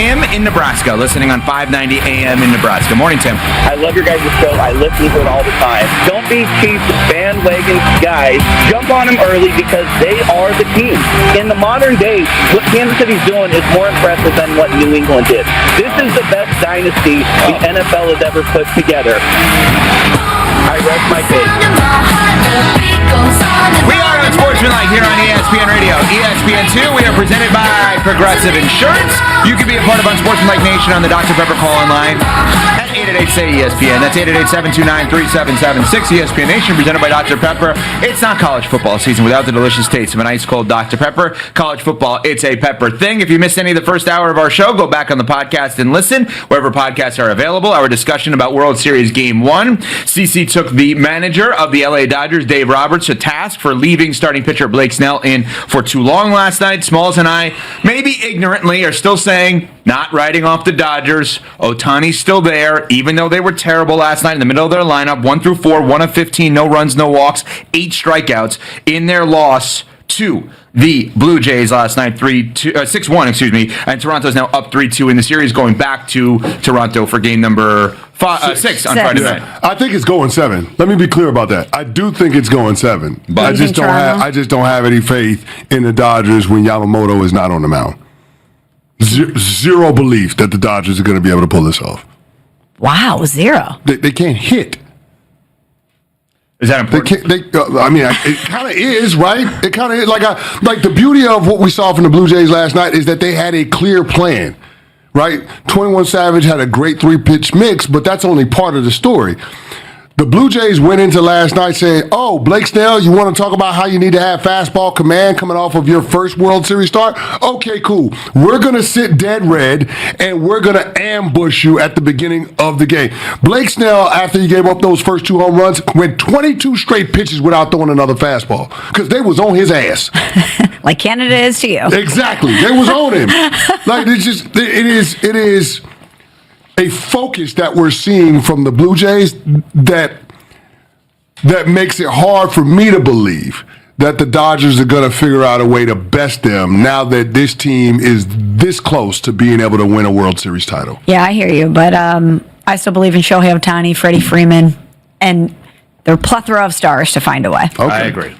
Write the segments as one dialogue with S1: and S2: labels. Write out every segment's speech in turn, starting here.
S1: Tim in Nebraska, listening on 590 AM in Nebraska. Morning, Tim.
S2: I love your guys' show. I listen to it all the time. Don't be Chiefs bandwagon guys. Jump on them early because they are the team. In the modern day, what Kansas City's doing is more impressive than what New England did. This is the best dynasty the NFL has ever put together. I rest my case.
S1: We are on Sportsmanlike here on ESPN Radio. ESPN2, we are presented by Progressive Insurance. You can be a part of Unsportsmanlike Nation on the Dr. Pepper call line at 888-SAY-ESPN. That's 888-729-3776. ESPN Nation presented by Dr. Pepper. It's not college football season without the delicious taste of an ice-cold Dr. Pepper. College football, it's a pepper thing. If you missed any of the first hour of our show, go back on the podcast and listen wherever podcasts are available. Our discussion about World Series Game 1. CC took the manager of the LA Dodgers, Dave Roberts, to task for leaving starting pitcher Blake Snell in for too long last night. Smalls and I, maybe ignorantly, are still saying not writing off the Dodgers. Ohtani's still there, even though they were terrible last night in the middle of their lineup. 1 through 4, 1 of 15, no runs, no walks, 8 strikeouts in their loss to the Blue Jays last night, 6-1, and Toronto's now up 3-2 in the series, going back to Toronto for game number 6 on Friday night.
S3: I think it's going 7. Let me be clear about that. I do think it's going 7, but I just don't have any faith in the Dodgers when Yamamoto is not on the mound. Zero belief that the Dodgers are going to be able to pull this off.
S4: Wow, 0.
S3: They can't hit.
S1: Is that important?
S3: It kind of is, right? It kind of is. Like the beauty of what we saw from the Blue Jays last night is that they had a clear plan, right? 21 Savage had a great 3-pitch mix, but that's only part of the story. The Blue Jays went into last night saying, oh, Blake Snell, you want to talk about how you need to have fastball command coming off of your first World Series start? Okay, cool. We're going to sit dead red, and we're going to ambush you at the beginning of the game. Blake Snell, after he gave up those first 2 home runs, went 22 straight pitches without throwing another fastball because they was on his ass.
S4: Like Canada is to you.
S3: Exactly. They was on him. It is a focus that we're seeing from the Blue Jays that makes it hard for me to believe that the Dodgers are going to figure out a way to best them now that this team is this close to being able to win a World Series title.
S4: Yeah, I hear you, but I still believe in Shohei Ohtani, Freddie Freeman, and their plethora of stars to find a way.
S3: Okay.
S1: I agree.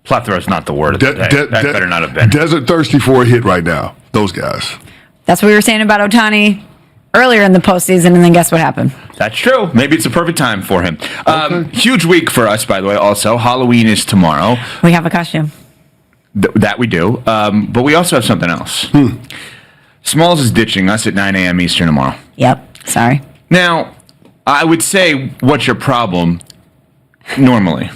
S1: Plethora is not the word of the day. That better not have been.
S3: Desert thirsty for a hit right now, those guys.
S4: That's what we were saying about Ohtani earlier in the postseason, and then guess what happened?
S1: That's true. Maybe it's a perfect time for him. Huge week for us, by the way, also. Halloween is tomorrow.
S4: We have a costume.
S1: That we do. But we also have something else. Smalls is ditching us at 9 a.m. Eastern tomorrow.
S4: Yep. Sorry.
S1: Now, I would say, what's your problem normally?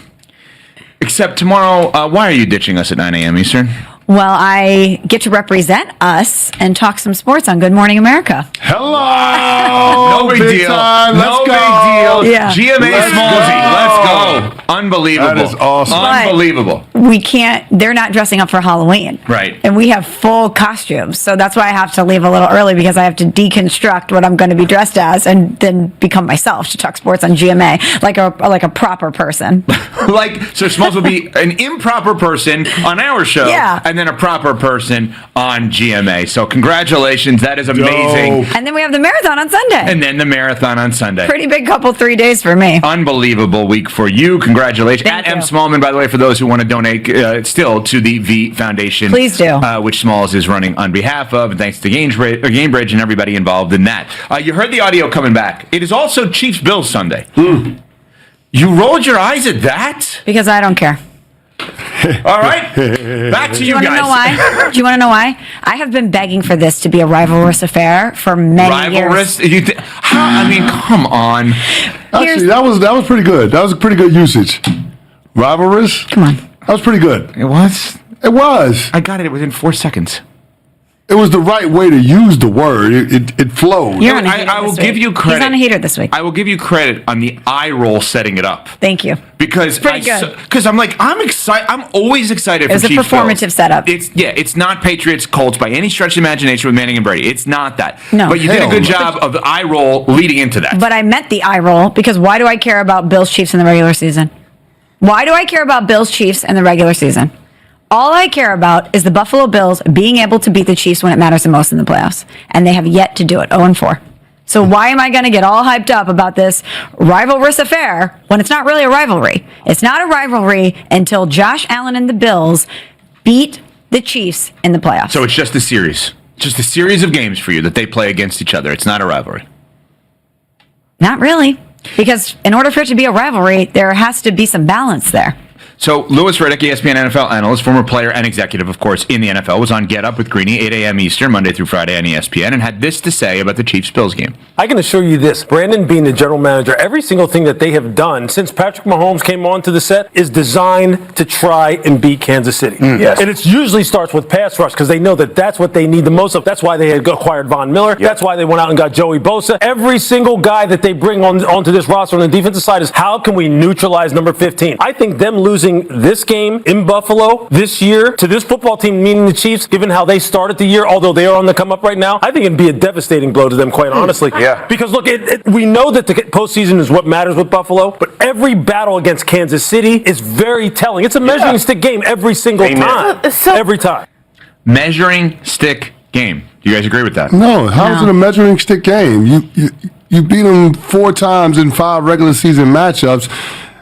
S1: Except tomorrow, why are you ditching us at 9 a.m. Eastern?
S4: Well, I get to represent us and talk some sports on Good Morning America.
S3: Hello!
S1: No big deal. No big deal.
S4: Yeah.
S1: GMA Smallsy. Let's go. Unbelievable.
S3: That is awesome.
S1: Unbelievable.
S4: We can't, they're not dressing up for Halloween.
S1: Right.
S4: And we have full costumes. So that's why I have to leave a little early because I have to deconstruct what I'm going to be dressed as and then become myself to talk sports on GMA like a proper person.
S1: So Smalls will be an improper person on our show.
S4: Yeah.
S1: And then a proper person on GMA. So congratulations. That is amazing.
S4: And then we have the marathon on Sunday.
S1: And then the marathon on Sunday.
S4: Pretty big couple 3 days for me.
S1: Unbelievable week for you. Congratulations.
S4: Thank
S1: At
S4: you.
S1: M. Smallman, by the way, for those who want to donate still to the V Foundation.
S4: Please do.
S1: Which Smalls is running on behalf of. And thanks to Gamebridge and everybody involved in that. You heard the audio coming back. It is also Chiefs-Bills Sunday. You rolled your eyes at that?
S4: Because I don't care.
S1: All right. Back to you guys.
S4: Do you want to know why? I have been begging for this to be a rivalrous affair for many years.
S1: I mean, come on.
S3: Actually, that was pretty good. That was a pretty good usage. Rivalrous?
S4: Come on.
S3: That was pretty good.
S1: It was?
S3: It was.
S1: I got it within 4 seconds.
S3: It was the right way to use the word. It flowed.
S4: You're on a heater
S1: I will
S4: this week.
S1: give you credit.
S4: He's on a heater this week.
S1: I will give you credit on the eye roll setting it up.
S4: Thank you.
S1: Because
S4: Pretty good.
S1: Because I'm excited. I'm always excited.
S4: It was
S1: for
S4: a
S1: Chiefs
S4: performative
S1: Bills.
S4: setup.
S1: It's not Patriots Colts by any stretch of imagination with Manning and Brady. It's not that.
S4: No.
S1: But you did a
S3: Hell
S1: good
S3: no.
S1: job of the eye roll leading into that.
S4: But I meant the eye roll because why do I care about Bills Chiefs in the regular season? Why do I care about Bills Chiefs in the regular season? All I care about is the Buffalo Bills being able to beat the Chiefs when it matters the most in the playoffs. And they have yet to do it, 0-4. So why am I going to get all hyped up about this rivalrous affair when it's not really a rivalry? It's not a rivalry until Josh Allen and the Bills beat the Chiefs in the playoffs.
S1: So it's just a series. Just a series of games for you that they play against each other. It's not a rivalry.
S4: Not really. Because in order for it to be a rivalry, there has to be some balance there.
S1: So Louis Riddick, ESPN NFL analyst, former player and executive, of course, in the NFL, was on Get Up with Greeny, 8 a.m. Eastern, Monday through Friday on ESPN, and had this to say about the Chiefs-Bills game.
S5: I can assure you this. Brandon being the general manager, every single thing that they have done since Patrick Mahomes came onto the set is designed to try and beat Kansas City.
S2: Yes.
S5: And it usually starts with pass rush because they know that that's what they need the most of. That's why they had acquired Von Miller. Yep. That's why they went out and got Joey Bosa. Every single guy that they bring onto this roster on the defensive side is how can we neutralize number 15? I think them losing this game in Buffalo this year to this football team, meaning the Chiefs, given how they started the year, although they are on the come up right now, I think it'd be a devastating blow to them, quite honestly.
S2: Yeah.
S5: Because look, we know that the postseason is what matters with Buffalo, but every battle against Kansas City is very telling. It's a measuring stick game every single time. Every time.
S1: Measuring stick game. Do you guys agree with that?
S3: No, how is it a measuring stick game? You beat them 4 times in 5 regular season matchups,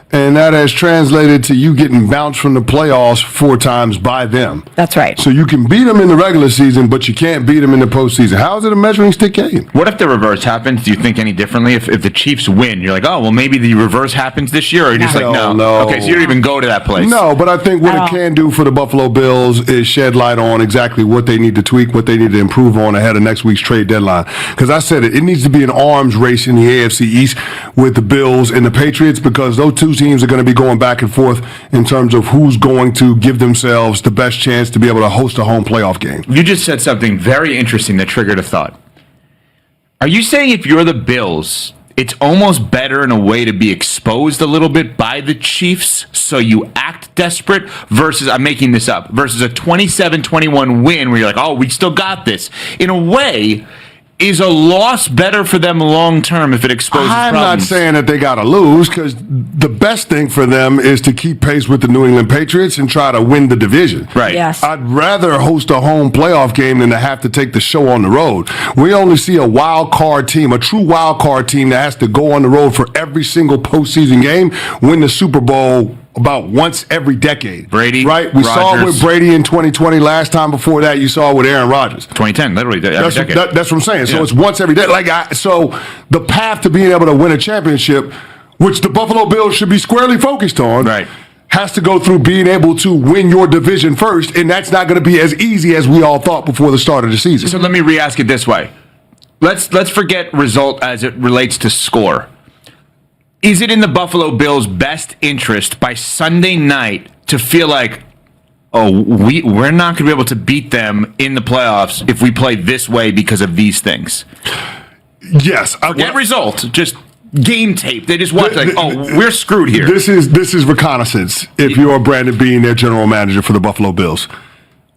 S3: and that has translated to you getting bounced from the playoffs 4 times by them.
S4: That's right.
S3: So you can beat them in the regular season, but you can't beat them in the postseason. How is it a measuring stick game?
S1: What if the reverse happens? Do you think any differently? If the Chiefs win, you're like, oh, well, maybe the reverse happens this year? Or you're just like, no. Okay, so you don't even go to that place.
S3: No, but I think what it can do for the Buffalo Bills is shed light on exactly what they need to tweak, what they need to improve on ahead of next week's trade deadline. Because I said it needs to be an arms race in the AFC East with the Bills and the Patriots, because those two teams are going to be going back and forth in terms of who's going to give themselves the best chance to be able to host a home playoff game.
S1: You just said something very interesting that triggered a thought. Are you saying if you're the Bills, it's almost better in a way to be exposed a little bit by the Chiefs so you act desperate versus, I'm making this up, versus a 27-21 win where you're like, oh, we still got this? In a way, is a loss better for them long term if it exposes
S3: I'm
S1: problems?
S3: not saying that they got to lose, because the best thing for them is to keep pace with the New England Patriots and try to win the division.
S1: Right.
S4: Yes.
S3: I'd rather host a home playoff game than to have to take the show on the road. We only see a wild card team, a true wild card team that has to go on the road for every single postseason game, win the Super Bowl about once every decade.
S1: Brady,
S3: right? We saw it with Brady in 2020. Last time before that, you saw it with Aaron Rodgers.
S1: 2010, literally every decade.
S3: That's what I'm saying. So it's once every day. So the path to being able to win a championship, which the Buffalo Bills should be squarely focused on,
S1: right,
S3: has to go through being able to win your division first, and that's not going to be as easy as we all thought before the start of the season.
S1: So let me re-ask it this way. Let's forget result as it relates to score. Is it in the Buffalo Bills' best interest by Sunday night to feel like, oh, we're not going to be able to beat them in the playoffs if we play this way because of these things?
S3: Yes.
S1: Forget result, just game tape. They just watch like, oh, we're screwed here.
S3: This is reconnaissance if you're Brandon Beane, their general manager for the Buffalo Bills.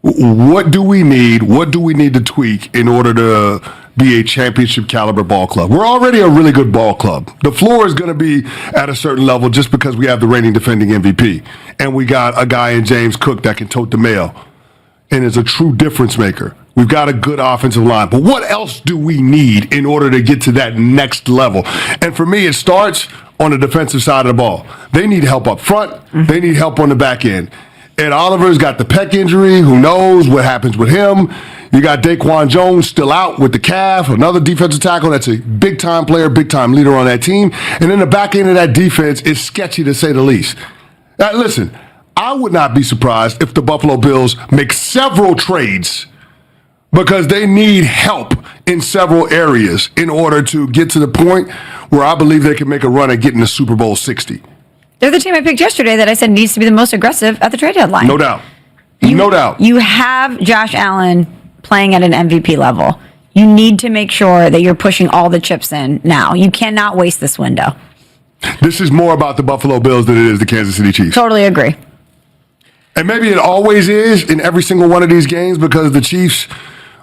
S3: What do we need? What do we need to tweak in order to be a championship caliber ball club? We're already a really good ball club. The floor is going to be at a certain level just because we have the reigning defending MVP. And we got a guy in James Cook that can tote the mail and is a true difference maker. We've got a good offensive line. But what else do we need in order to get to that next level? And for me, it starts on the defensive side of the ball. They need help up front. Mm-hmm. They need help on the back end. Ed Oliver's got the pec injury. Who knows what happens with him? You got Daquan Jones still out with the calf, another defensive tackle that's a big-time player, big-time leader on that team. And then the back end of that defense is sketchy, to say the least. Now, listen, I would not be surprised if the Buffalo Bills make several trades because they need help in several areas in order to get to the point where I believe they can make a run at getting to Super Bowl 60.
S4: They're the team I picked yesterday that I said needs to be the most aggressive at the trade deadline.
S3: No doubt. No doubt.
S4: You have Josh Allen playing at an MVP level. You need to make sure that you're pushing all the chips in now. You cannot waste this window.
S3: This is more about the Buffalo Bills than it is the Kansas City Chiefs.
S4: Totally agree.
S3: And maybe it always is in every single one of these games because the Chiefs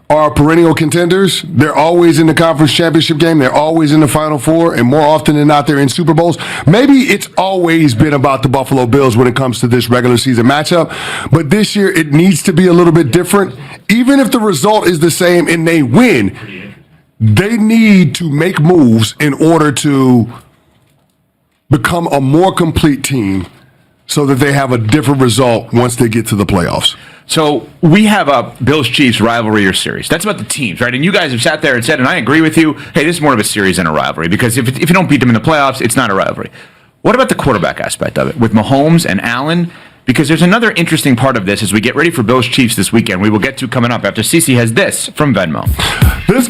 S3: are perennial contenders. They're always in the conference championship game. They're always in the Final Four, and more often than not, they're in Super Bowls. Maybe it's always been about the Buffalo Bills when it comes to this regular season matchup, but this year it needs to be a little bit different. Even if the result is the same and they win, they need to make moves in order to become a more complete team so that they have a different result once they get to the playoffs.
S1: So we have a Bills-Chiefs rivalry or series. That's about the teams, right? And you guys have sat there and said, and I agree with you, hey, this is more of a series than a rivalry, because if you don't beat them in the playoffs, it's not a rivalry. What about the quarterback aspect of it with Mahomes and Allen? Because there's another interesting part of this as we get ready for Bills-Chiefs this weekend. We will get to coming up after Cece has this from Venmo.
S3: This